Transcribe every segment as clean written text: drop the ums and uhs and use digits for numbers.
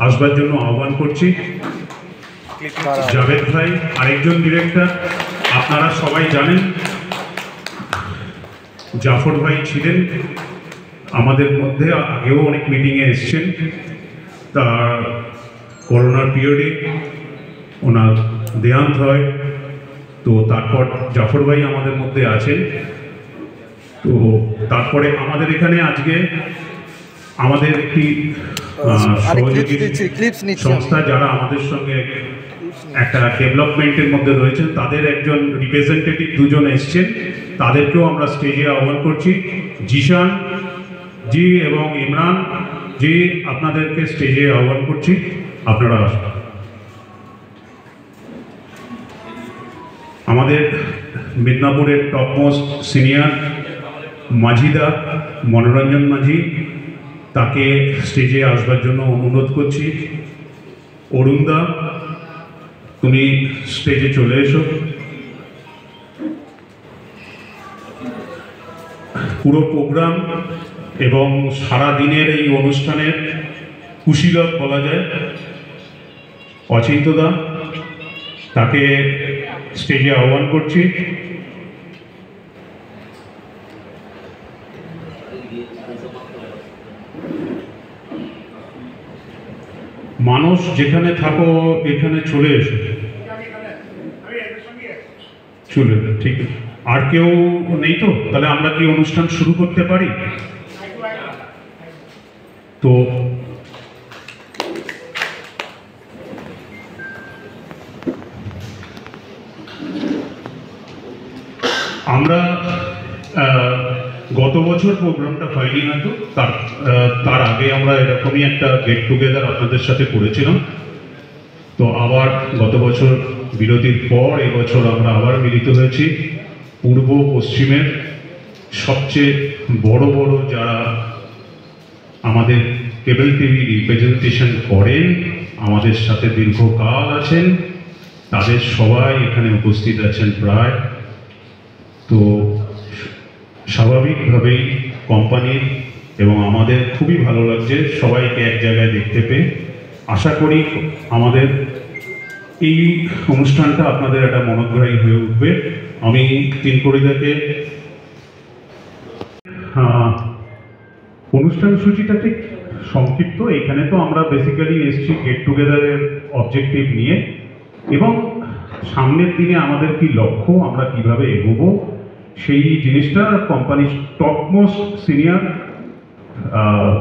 আসবার জন্য আহ্বান করছি। জাভেদ ভাই আরেকজন ডিরেক্টর, আপনারা সবাই জানেন জাফর ভাই ছিলেন আমাদের মধ্যে, আগেও অনেক মিটিংয়ে এসছেন। তা করোনার পিরিয়ডে ওনার দেহান্ত হয়, তো তারপর জাফর ভাই আমাদের মধ্যে আছেন। তো তারপরে আমাদের এখানে আজকে আমাদের একটি সহযোগী সংস্থা যারা আমাদের সঙ্গে একটা ডেভেলপমেন্টের মধ্যে রয়েছেন, তাদের একজন রিপ্রেজেন্টেটিভ দুজন এসছেন, তাদেরকেও আমরা স্টেজে আহ্বান করছি। জিশান জি এবং ইমরান জি, আপনাদেরকে স্টেজে আহ্বান করছি, আপনারা আসুন। আমাদের মিদনাপুরের টপমোস্ট সিনিয়র মাঝিদা, মনোরঞ্জন মাঝি, তাকে স্টেজে আসবার জন্য অনুরোধ করছি। অরুণদা, তুমি স্টেজে চলে এসো। পুরো প্রোগ্রাম এবং সারা দিনের এই অনুষ্ঠানের কুশীলব বলা যায় অচিন্তদা, তাকে স্টেজে আহ্বান করছি। মানুষ যেখানে থাকো এখানে চলে এসো, চলে ঠিক আছে। আর কেউ নেই তো? তাহলে আমরা কি অনুষ্ঠান শুরু করতে পারি? তো আমরা গত বছর প্রোগ্রামটা হয়নি হয়তো, তার আগে আমরা এরকমই একটা গেট টুগেদার আপনাদের সাথে করেছিলাম। তো আবার গত বছর বিরতির পর এবছর আমরা আবার মিলিত হয়েছি। পূর্ব পশ্চিমের সবচেয়ে বড় বড় যারা আমাদের কেবল টিভি রিপ্রেজেন্টেশন করেন, আমাদের সাথে দীর্ঘকাল আছেন, তাদের সবাই এখানে উপস্থিত আছেন প্রায়। তো স্বাভাবিকভাবেই কোম্পানির এবং আমাদের খুবই ভালো লাগছে সবাইকে এক জায়গায় দেখতে পেয়ে। আশা করি আমাদের এই অনুষ্ঠানটা আপনাদের একটা মনোগ্রাহী হয়ে উঠবে। আমি তিনকড়িদাকে অনুষ্ঠান সূচিটা ঠিক সংক্ষিপ্ত। এখানে তো আমরা বেসিক্যালি এসছি গেট টুগেদারের অবজেক্টিভ নিয়ে এবং সামনের দিনে আমাদের কি লক্ষ্য, আমরা কিভাবে এগোবো, সেই জিনিসটা কোম্পানির টপমোস্ট সিনিয়র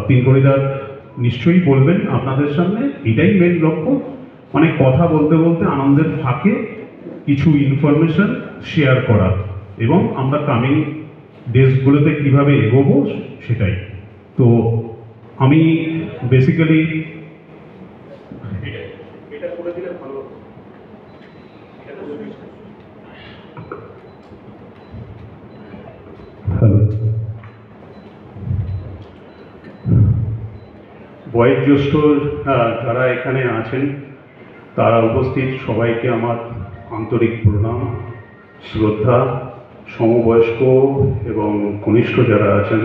তিনকড়িদার নিশ্চয়ই বলবেন আপনাদের সামনে। এটাই মেন লক্ষ্য, মানে কথা বলতে বলতে আনন্দের ফাঁকে কিছু ইনফরমেশন শেয়ার করা এবং আমরা কামিং ডেজগুলোতে কীভাবে এগোবো সেটাই। তো আমি বেসিক্যালি এটা করে দিলে ভালো। বয়োজ্যেষ্ঠ যারা এখানে আছেন, তারা উপস্থিত সবাইকে আমার আন্তরিক প্রণাম, শ্রদ্ধা। সমবয়স্ক এবং কনিষ্ঠ যারা আছেন,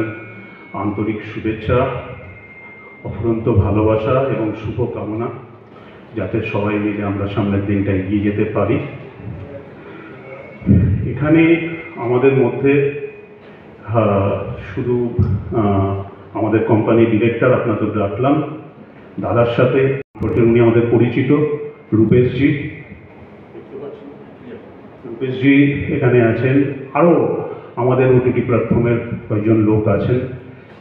আন্তরিক শুভেচ্ছা, অফুরন্ত ভালোবাসা এবং শুভকামনা, যাতে সবাই মিলে আমরা সামনের দিনটা এগিয়ে যেতে পারি। এখানে আমাদের মধ্যে শুধু আমাদের কোম্পানির ডিরেক্টর আপনাদের ডাকলাম, দাদার সাথে উনি আমাদের পরিচিত রূপেশজি এখানে আছেন। আরও আমাদের ওটিটি প্ল্যাটফর্মের কয়েকজন লোক আছেন,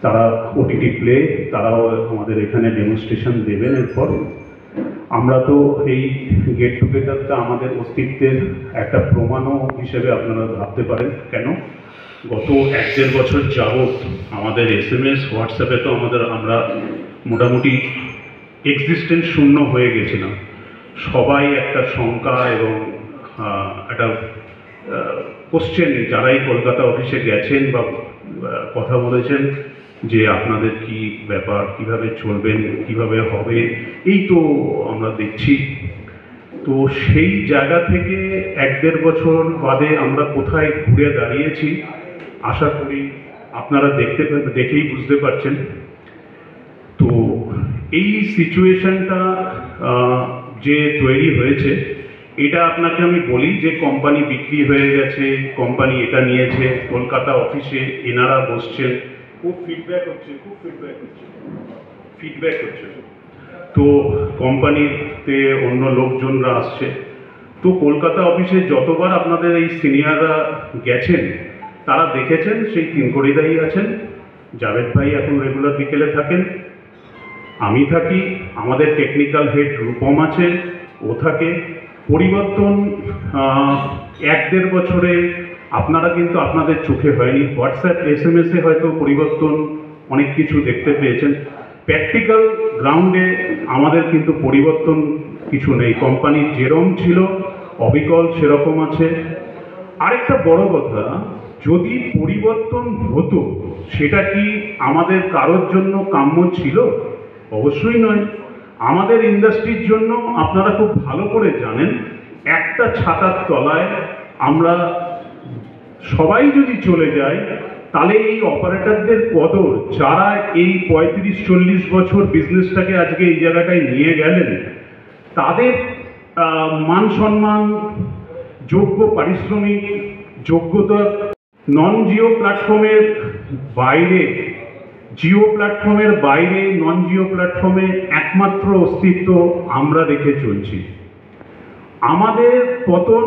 তারা ওটিটি প্লে, তারাও আমাদের এখানে ডেমনস্ট্রেশন দেবেন। এরপর আমরা তো এই গেট টুগেদারটা আমাদের অস্তিত্বের একটা প্রমাণও হিসেবে আপনারা ভাবতে পারেন। কেন? গত 1-1.5 বছর যাবৎ আমাদের SMS হোয়াটসঅ্যাপে তো আমরা মোটামুটি এক্সিস্টেন্স শূন্য হয়ে গেছিলাম। সবাই একটা শঙ্কা এবং একটা কোশ্চেন, যারাই কলকাতা অফিসে গেছেন বা কথা বলেছেন যে আপনাদের কি ব্যাপার, কিভাবে চলবেন, কিভাবে হবে, এই তো আমরা দেখছি। তো সেই জায়গা থেকে 1-1.5 বছর বাদে আমরা কোথায় ঘুরে দাঁড়িয়েছি আশা করি আপনারা দেখেই বুঝতে পারছেন। তো এই সিচুয়েশনটা যে তৈরি হয়েছে, এটা আপনাকে আমি বলি যে কোম্পানি বিক্রি হয়ে গেছে, কোম্পানি এটা নিয়েছে, কলকাতা অফিসে এনারা বসছেন, খুব ফিডব্যাক হচ্ছে, তো কোম্পানিতে অন্য লোকজনরা আসছে। তো কলকাতা অফিসে যতবার আপনাদের এই সিনিয়ররা গেছেন তারা দেখেছেন সেই তিনকড়িদাই আছেন, জাভেদ ভাই এখন রেগুলার বিকেলে থাকেন, আমি থাকি, আমাদের টেকনিক্যাল হেড রূপম আছে, ও থাকে। পরিবর্তন 1-1.5 বছরে আপনারা কিন্তু আপনাদের চোখে হয়নি, হোয়াটসঅ্যাপ SMS-এ হয়তো পরিবর্তন অনেক কিছু দেখতে পেয়েছেন, প্র্যাকটিক্যাল গ্রাউন্ডে আমাদের কিন্তু পরিবর্তন কিছু নেই। কোম্পানি যেরকম ছিল অবিকল সেরকম আছে। আরেকটা বড় কথা, যদি পরিবর্তন হতো সেটা কি আমাদের কারোর জন্য কাম্য ছিল? অবশ্যই নয়। আমাদের ইন্ডাস্ট্রির জন্য আপনারা খুব ভালো করে জানেন, একটা ছাতার তলায় আমরা সবাই যদি চলে যাই তাহলে এই অপারেটরদের কদর, যারা এই 35-40 বছর বিজনেসটাকে আজকে এই জায়গাটায় নিয়ে গেলেন, তাদের মান সম্মান, যোগ্য পারিশ্রমিক, যোগ্যতা নন জিও প্ল্যাটফর্মের বাইরে, জিও প্ল্যাটফর্মের বাইরে নন জিও প্ল্যাটফর্মে একমাত্র অস্তিত্ব আমরা রেখে চলছি। আমাদের পতন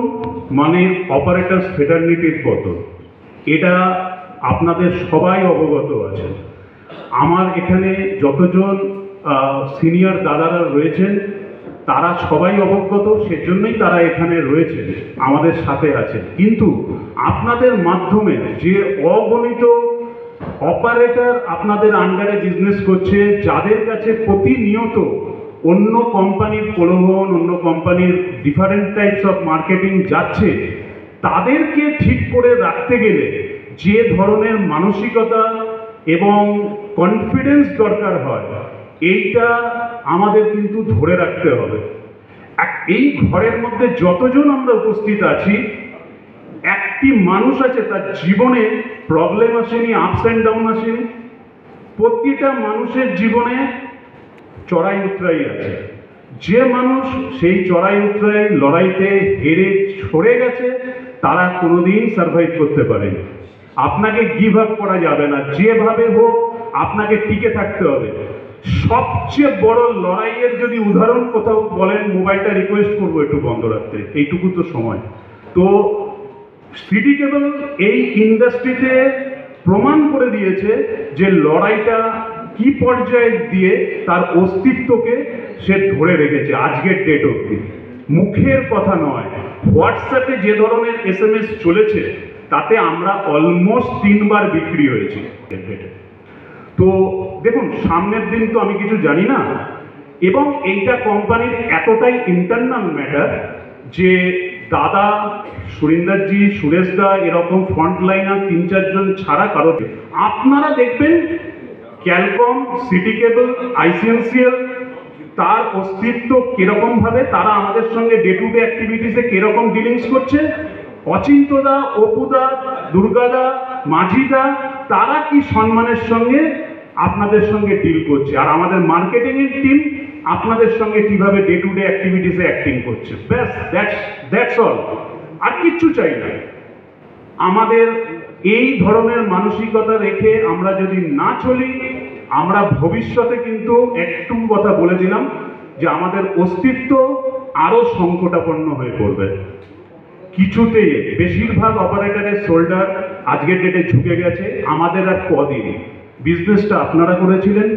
মানে অপারেটরস ফেটার্নিটির পতন, এটা আপনাদের সবাই অবগত আছেন। আমার এখানে যতজন সিনিয়র দাদারা রয়েছেন তারা সবাই অবগত, সেজন্যই তারা এখানে রয়েছেন, আমাদের সাথে আছেন। কিন্তু আপনাদের মাধ্যমে যে অগণিত অপারেটর আপনাদের আন্ডারে বিজনেস করছে, যাদের কাছে প্রতিনিয়ত অন্য কোম্পানির প্রলোভন, অন্য কোম্পানির ডিফারেন্ট টাইপস অফ মার্কেটিং যাচ্ছে, তাদেরকে ঠিক করে রাখতে গেলে যে ধরনের মানসিকতা এবং কনফিডেন্স দরকার হয়, এইটা আমাদের কিন্তু ধরে রাখতে হবে। এই ঘরের মধ্যে যতজন আমরা উপস্থিত আছি, একটি মানুষ আছে তার জীবনে প্রবলেম আসেনি, আপস অ্যান্ড ডাউন আসেনি। প্রতিটা মানুষের জীবনে চড়াই উতরাই আছে। যে মানুষ সেই চড়াই উতরাই লড়াইতে হেরে সরে গেছে, তারা কোনোদিন সার্ভাইভ করতে পারেনি। আপনাকে গিভ আপ করা যাবে না, যেভাবে হোক আপনাকে টিকে থাকতে হবে। সবচেয়ে বড় লড়াইয়ের যদি উদাহরণ কোথাও বলেন, মোবাইলটা রিকোয়েস্ট করবো একটু বন্ধ রাখতে, এইটুকু তো সময়। তো সিটি কেবল এই ইন্ডাস্ট্রিতে প্রমাণ করে দিয়েছে যে লড়াইটা কি পর্যায়ে দিয়ে তার অস্তিত্বকে সে ধরে রেখেছে আজকের ডেট অবধি। মুখের কথা নয়, হোয়াটসঅ্যাপে যে ধরনের SMS চলেছে তাতে আমরা অলমোস্ট 3 বার বিক্রি হয়েছি। তো দেখুন, সামনের দিন তো আমি কিছু জানি না, এবং এইটা কোম্পানির এতটাই ইন্টারনাল ম্যাটার যে দাদা, সুরিন্দরজি, সুরেশদা, এরকম ফ্রন্টলাইনার 3-4 জন ছাড়া কারো, আপনারা দেখবেন ক্যালকম, সিটি কেবল, ICNCL তার অস্তিত্ব কিরকম ভাবে, তারা আমাদের সঙ্গে ডে টু ডে অ্যাক্টিভিটিসে কিরকম ডিলিংস করছে, অচিন্তদা, অপুদা, দুর্গাদা, মাঝিদা, তারা কি সম্মানের সঙ্গে আপনাদের সঙ্গে ডিল করছে, আর আমাদের মার্কেটিং এর টিম আপনাদের সঙ্গে কিভাবে ডে টু ডে অ্যাক্টিভিটিসে অ্যাক্টিং করছে। ব্যাস, দ্যাটস অল, আর কিচ্ছু চাই না। আমাদের এই ধরনের মানসিকতা রেখে আমরা যদি না চলি, আমরা ভবিষ্যতে কিন্তু একটু কথা বলে দিলাম যে আমাদের অস্তিত্ব আরো সংকটাপন্ন হয়ে পড়বে। কিছুতেই বেশিরভাগ অপারেটরের শোল্ডার আজকের ডেটে ঝুঁকে গেছে। আমাদের আর কদিন বিজনেসটা আপনারা করেছিলেন,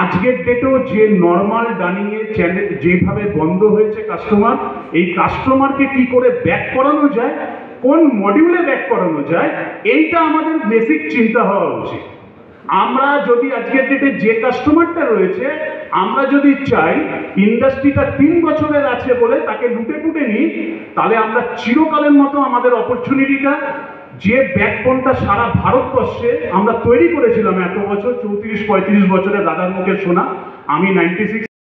আজকের ডেটেও যে নর্মাল ডানিংয়ে চ্যানেল যেভাবে বন্ধ হয়েছে কাস্টমার, এই কাস্টমারকে কি করে ব্যাক করানো যায়, কোন মডিউলে ব্যাক করানো যায়, এইটা আমাদের বেসিক চিন্তা হওয়া উচিত। আমরা যদি আজকের ডেটে যে কাস্টমারটা রয়েছে, আমরা যদি চাই ইন্ডাস্ট্রিটা 3 বছরের আছে বলে তাকে লুটে পুটে নিই, তাহলে আমরা চিরকালের মতো আমাদের অপরচুনিটিটা, যে ব্যাকবোনটা সারা ভারতবর্ষে আমরা তৈরি করেছিলাম এত বছর, 34-35 বছরের দাদার মুখে শোনা, আমি 96